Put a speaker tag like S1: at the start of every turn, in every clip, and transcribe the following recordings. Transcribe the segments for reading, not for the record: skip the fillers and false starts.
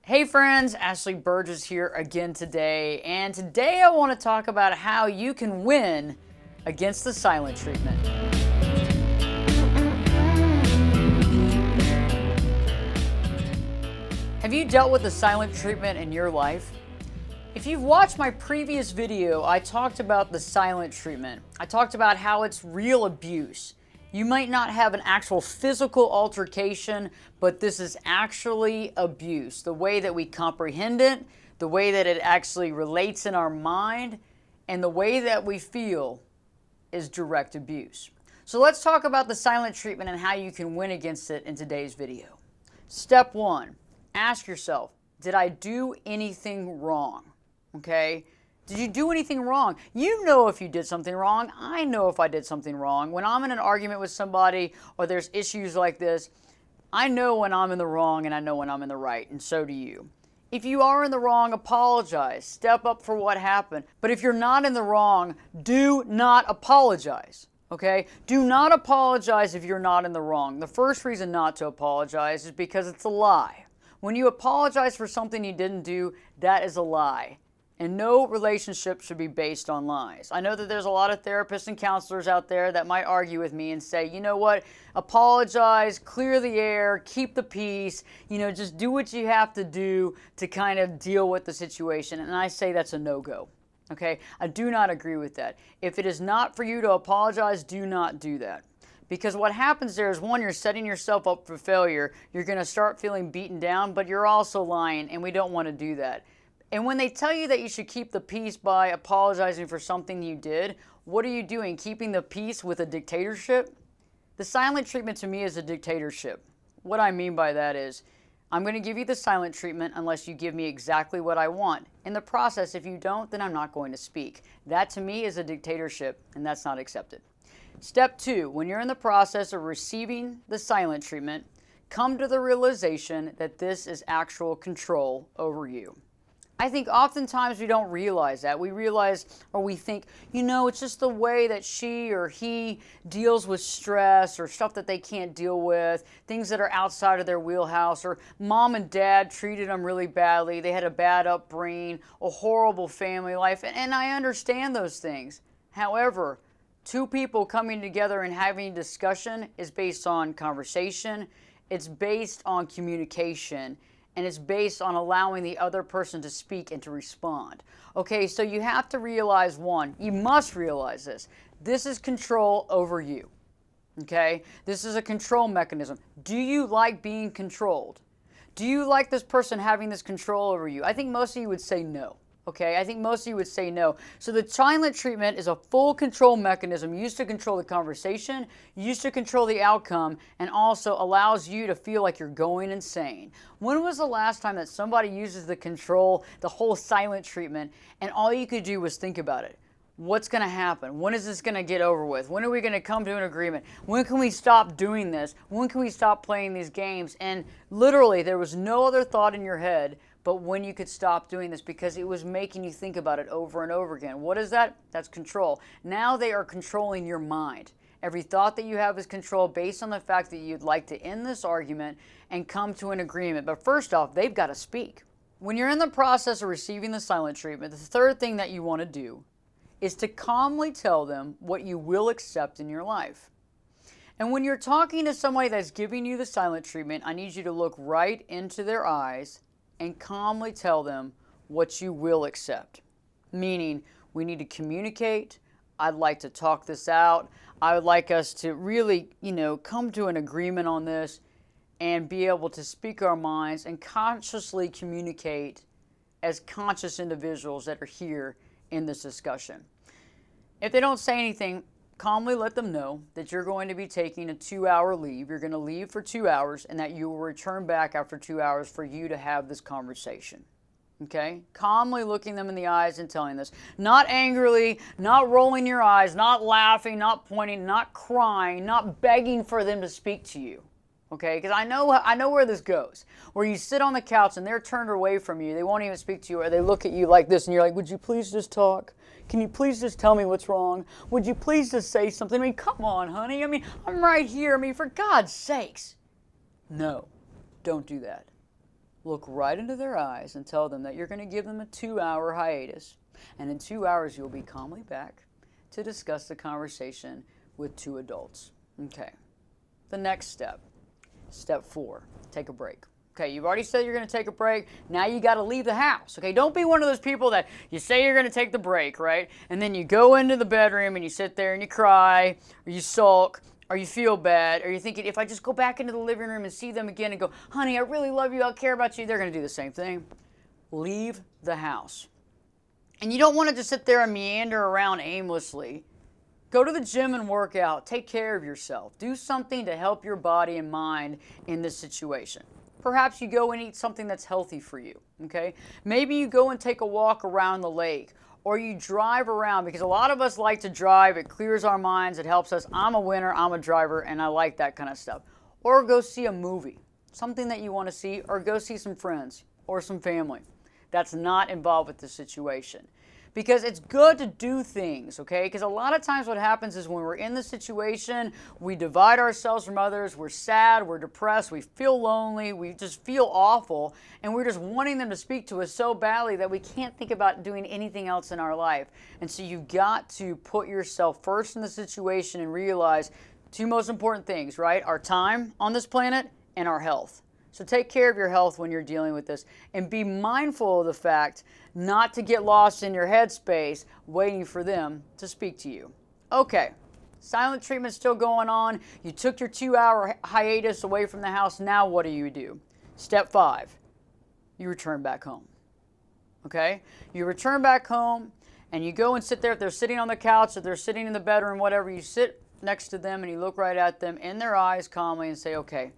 S1: Hey friends, Ashley Berges here again today, and today I want to talk about how you can win against the silent treatment. Have you dealt with the silent treatment in your life? If you've watched my previous video, I talked about the silent treatment. I talked about how it's real abuse. You might not have an actual physical altercation, but this is actually abuse. The way that we comprehend it, the way that it actually relates in our mind, and the way that we feel is direct abuse. So let's talk about the silent treatment and how you can win against it in today's video. Step one, ask yourself, did I do anything wrong? Okay? Did you do anything wrong? You know if you did something wrong. I know if I did something wrong. When I'm in an argument with somebody or there's issues like this, I know when I'm in the wrong and I know when I'm in the right, and so do you. If you are in the wrong, apologize. Step up for what happened. But if you're not in the wrong, do not apologize. Okay? Do not apologize if you're not in the wrong. The first reason not to apologize is because it's a lie. When you apologize for something you didn't do, that is a lie. And no relationship should be based on lies. I know that there's a lot of therapists and counselors out there that might argue with me and say, you know what, apologize, clear the air, keep the peace, just do what you have to do to kind of deal with the situation. And I say that's a no-go. Okay? I do not agree with that. If it is not for you to apologize, do not do that. Because what happens there is, one, you're setting yourself up for failure. You're going to start feeling beaten down, but you're also lying, and we don't want to do that. And when they tell you that you should keep the peace by apologizing for something you did, what are you doing? Keeping the peace with a dictatorship? The silent treatment to me is a dictatorship. What I mean by that is, I'm going to give you the silent treatment unless you give me exactly what I want. In the process, if you don't, then I'm not going to speak. That to me is a dictatorship, and that's not accepted. Step two, when you're in the process of receiving the silent treatment, come to the realization that this is actual control over you. I think oftentimes we don't realize that. We realize, or we think, it's just the way that she or he deals with stress or stuff that they can't deal with, things that are outside of their wheelhouse, or mom and dad treated them really badly, they had a bad upbringing, a horrible family life, and I understand those things. However, two people coming together and having a discussion is based on conversation, it's based on communication, and it's based on allowing the other person to speak and to respond. Okay, so you have to realize, one, you must realize this. This is control over you. Okay? This is a control mechanism. Do you like being controlled? Do you like this person having this control over you? I think most of you would say no. Okay, I think most of you would say no. So the silent treatment is a full control mechanism used to control the conversation, used to control the outcome, and also allows you to feel like you're going insane. When was the last time that somebody uses the control, the whole silent treatment, and all you could do was think about it? What's going to happen? When is this going to get over with? When are we going to come to an agreement? When can we stop doing this? When can we stop playing these games? And literally, there was no other thought in your head but when you could stop doing this, because it was making you think about it over and over again. What is that? That's control. Now they are controlling your mind. Every thought that you have is controlled based on the fact that you'd like to end this argument and come to an agreement. But first off, they've got to speak. When you're in the process of receiving the silent treatment, the third thing that you want to do is to calmly tell them what you will accept in your life. And when you're talking to somebody that's giving you the silent treatment, I need you to look right into their eyes and calmly tell them what you will accept. Meaning, we need to communicate. I'd like to talk this out. I would like us to really, come to an agreement on this and be able to speak our minds and consciously communicate as conscious individuals that are here in this discussion. If they don't say anything, calmly let them know that you're going to be taking a 2-hour leave. You're going to leave for 2 hours and that you will return back after 2 hours for you to have this conversation. Okay? Calmly looking them in the eyes and telling this. Not angrily, not rolling your eyes, not laughing, not pointing, not crying, not begging for them to speak to you. Okay? Because I know where this goes. Where you sit on the couch and they're turned away from you. They won't even speak to you, or they look at you like this and you're like, would you please just talk? Can you please just tell me what's wrong? Would you please just say something? I mean, come on, honey. I mean, I'm right here. I mean, for God's sakes. No, don't do that. look right into their eyes and tell them that you're going to give them a 2-hour hiatus. And in 2 hours, you'll be calmly back to discuss the conversation with 2 adults. Okay. The next step, step 4, take a break. Okay, you've already said you're going to take a break. Now you got to leave the house. Okay, don't be one of those people that you say you're going to take the break, right? And then you go into the bedroom and you sit there and you cry, or you sulk, or you feel bad, or you're thinking, if I just go back into the living room and see them again and go, honey, I really love you, I care about you, they're going to do the same thing. Leave the house. And you don't want to just sit there and meander around aimlessly. Go to the gym and work out. Take care of yourself. Do something to help your body and mind in this situation. Perhaps you go and eat something that's healthy for you, okay? Maybe you go and take a walk around the lake, or you drive around, because a lot of us like to drive. It clears our minds. It helps us. I'm a winner. I'm a driver, and I like that kind of stuff. Or go see a movie, something that you want to see, or go see some friends or some family that's not involved with the situation. Because it's good to do things, okay? Because a lot of times what happens is when we're in the situation, we divide ourselves from others, we're sad, we're depressed, we feel lonely, we just feel awful, and we're just wanting them to speak to us so badly that we can't think about doing anything else in our life. And so you've got to put yourself first in the situation and realize 2 most important things, right? Our time on this planet and our health. So take care of your health when you're dealing with this, and be mindful of the fact not to get lost in your headspace waiting for them to speak to you. Okay, silent treatment's still going on. You took your 2-hour hiatus away from the house. Now what do? Step 5, you return back home. Okay? You return back home and you go and sit there. If they're sitting on the couch, if they're sitting in the bedroom, whatever, you sit next to them and you look right at them in their eyes calmly and say, okay,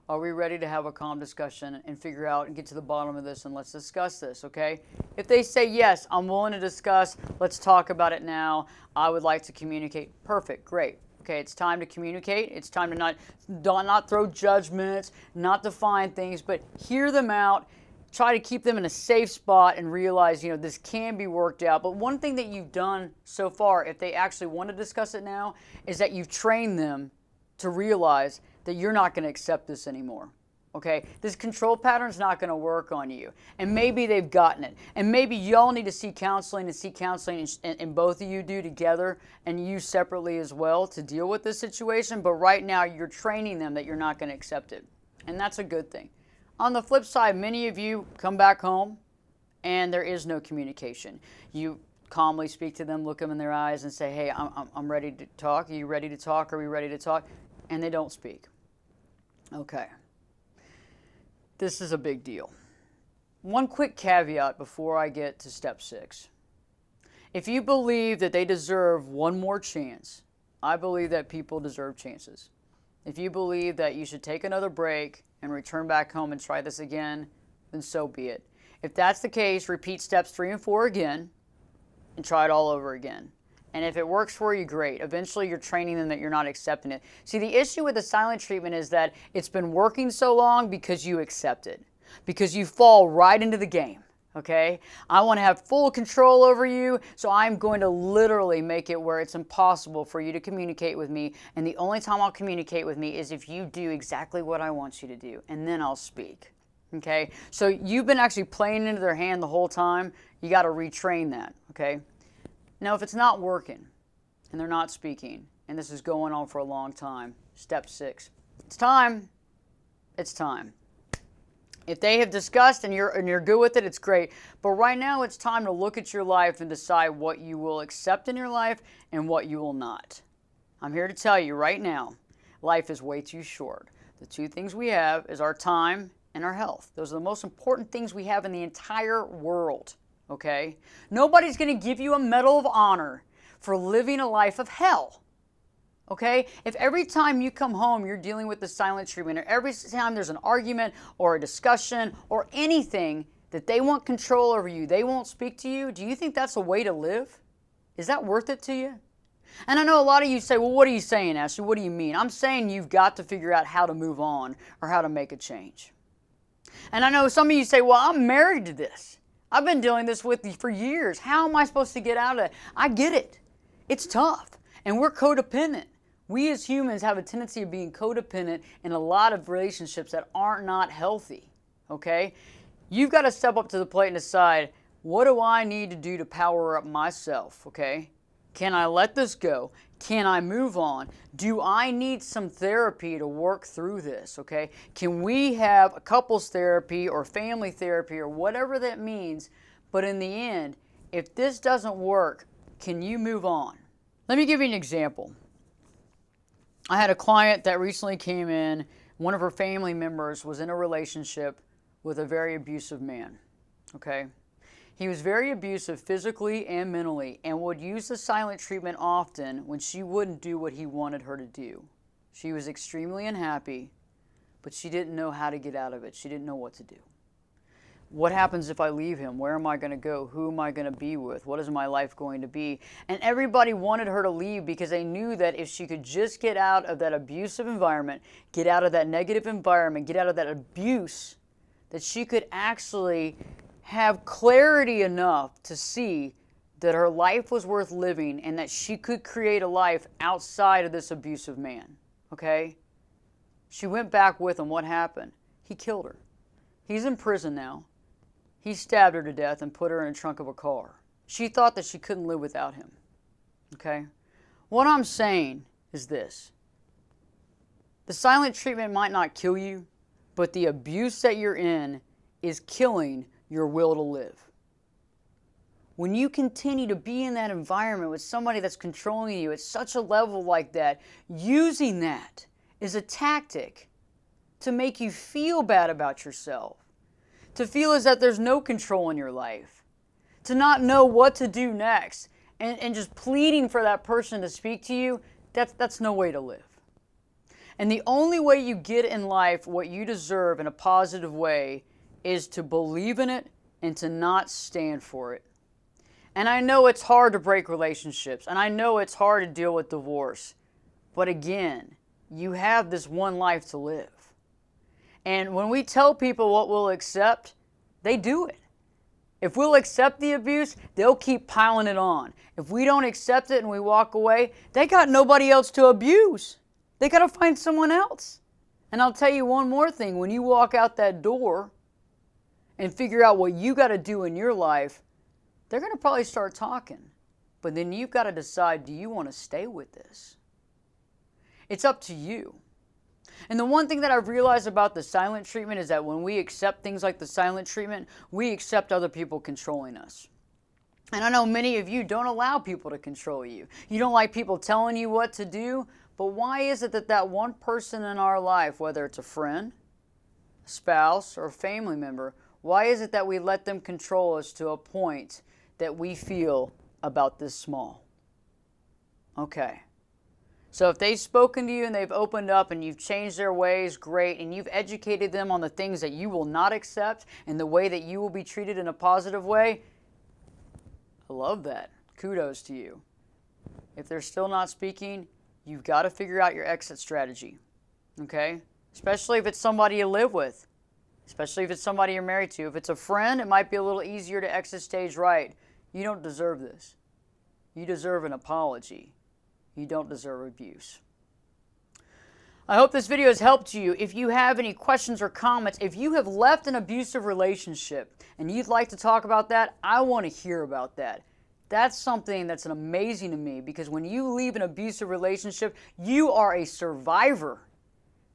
S1: are we ready to have a calm discussion and figure out and get to the bottom of this, and let's discuss this, okay? If they say, yes, I'm willing to discuss, let's talk about it now, I would like to communicate. Perfect, great. Okay, it's time to communicate. It's time to not throw judgments, not define things, but hear them out. Try to keep them in a safe spot and realize, this can be worked out. But one thing that you've done so far, if they actually want to discuss it now, is that you've trained them to realize that you're not going to accept this anymore, okay? This control pattern's not going to work on you. And maybe they've gotten it. And maybe y'all need to see counseling and both of you do together and you separately as well to deal with this situation. But right now, you're training them that you're not going to accept it. And that's a good thing. On the flip side, many of you come back home and there is no communication. You calmly speak to them, look them in their eyes and say, hey, I'm ready to talk. Are you ready to talk? Are we ready to talk? And they don't speak. Okay. This is a big deal. One quick caveat before I get to step 6. If you believe that they deserve one more chance, I believe that people deserve chances. If you believe that you should take another break and return back home and try this again, then so be it. If that's the case, repeat steps 3 and 4 again and try it all over again. And if it works for you, great. Eventually, you're training them that you're not accepting it. See, the issue with the silent treatment is that it's been working so long because you accept it. Because you fall right into the game, okay? I want to have full control over you, so I'm going to literally make it where it's impossible for you to communicate with me. And the only time I'll communicate with me is if you do exactly what I want you to do. And then I'll speak, okay? So you've been actually playing into their hand the whole time. You got to retrain that, okay? Now, if it's not working and they're not speaking, and this is going on for a long time, step 6. It's time. It's time. If they have discussed and you're good with it, it's great. But right now, it's time to look at your life and decide what you will accept in your life and what you will not. I'm here to tell you right now, life is way too short. The 2 things we have is our time and our health. Those are the most important things we have in the entire world. Okay? Nobody's going to give you a Medal of Honor for living a life of hell. Okay? If every time you come home you're dealing with the silent treatment, or every time there's an argument or a discussion or anything that they want control over you, they won't speak to you, do you think that's a way to live? Is that worth it to you? And I know a lot of you say, well, what are you saying, Ashley? What do you mean? I'm saying you've got to figure out how to move on or how to make a change. And I know some of you say, well, I'm married to this. I've been doing this with you for years. How am I supposed to get out of it? I get it. It's tough. And we're codependent. We as humans have a tendency of being codependent in a lot of relationships that are not healthy. okay? You've got to step up to the plate and decide, what do I need to do to power up myself, okay? Can I let this go? Can I move on? Do I need some therapy to work through this, okay? Can we have a couples therapy or family therapy or whatever that means? But in the end, if this doesn't work, can you move on? Let me give you an example. I had a client that recently came in. One of her family members was in a relationship with a very abusive man, okay? He was very abusive physically and mentally and would use the silent treatment often when she wouldn't do what he wanted her to do. She was extremely unhappy, but she didn't know how to get out of it. She didn't know what to do. What happens if I leave him? Where am I going to go? Who am I going to be with? What is my life going to be? And everybody wanted her to leave because they knew that if she could just get out of that abusive environment, get out of that negative environment, get out of that abuse, that she could actually have clarity enough to see that her life was worth living and that she could create a life outside of this abusive man, okay? She went back with him. What happened? He killed her. He's in prison now. He stabbed her to death and put her in the trunk of a car. She thought that she couldn't live without him, okay? What I'm saying is this. The silent treatment might not kill you, but the abuse that you're in is killing your will to live. When you continue to be in that environment with somebody that's controlling you at such a level like that, using that is a tactic to make you feel bad about yourself, to feel as that there's no control in your life, to not know what to do next, and just pleading for that person to speak to you, that's no way to live. And the only way you get in life what you deserve in a positive way is to believe in it and to not stand for it. And I know it's hard to break relationships, and I know it's hard to deal with divorce. But again, you have this one life to live. And when we tell people what we'll accept, they do it. If we'll accept the abuse, they'll keep piling it on. If we don't accept it and we walk away, they got nobody else to abuse. They got to find someone else. And I'll tell you one more thing. When you walk out that door and figure out what you got to do in your life, they're going to probably start talking. But then you've got to decide, do you want to stay with this? It's up to you. And the one thing that I've realized about the silent treatment is that when we accept things like the silent treatment, we accept other people controlling us. And I know many of you don't allow people to control you. You don't like people telling you what to do. But why is it that that one person in our life, whether it's a friend, a spouse, or a family member, why is it that we let them control us to a point that we feel about this small? Okay. So if they've spoken to you and they've opened up and you've changed their ways, great, and you've educated them on the things that you will not accept and the way that you will be treated in a positive way, I love that. Kudos to you. If they're still not speaking, you've got to figure out your exit strategy, okay? Especially if it's somebody you live with, especially if it's somebody you're married to. If it's a friend, it might be a little easier to exit stage right. You don't deserve this. You deserve an apology. You don't deserve abuse. I hope this video has helped you. If you have any questions or comments, if you have left an abusive relationship and you'd like to talk about that, I want to hear about that. That's something that's amazing to me, because when you leave an abusive relationship, you are a survivor.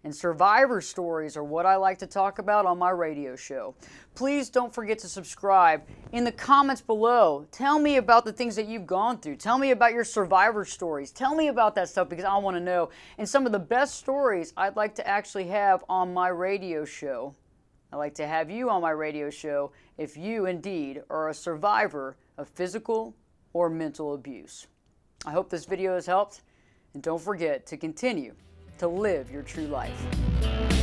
S1: And survivor stories are what I like to talk about on my radio show. Please don't forget to subscribe. In the comments below, tell me about the things that you've gone through. Tell me about your survivor stories. Tell me about that stuff, because I want to know. And some of the best stories I'd like to actually have on my radio show. I'd like to have you on my radio show if you indeed are a survivor of physical or mental abuse. I hope this video has helped, and don't forget to continue to live your true life.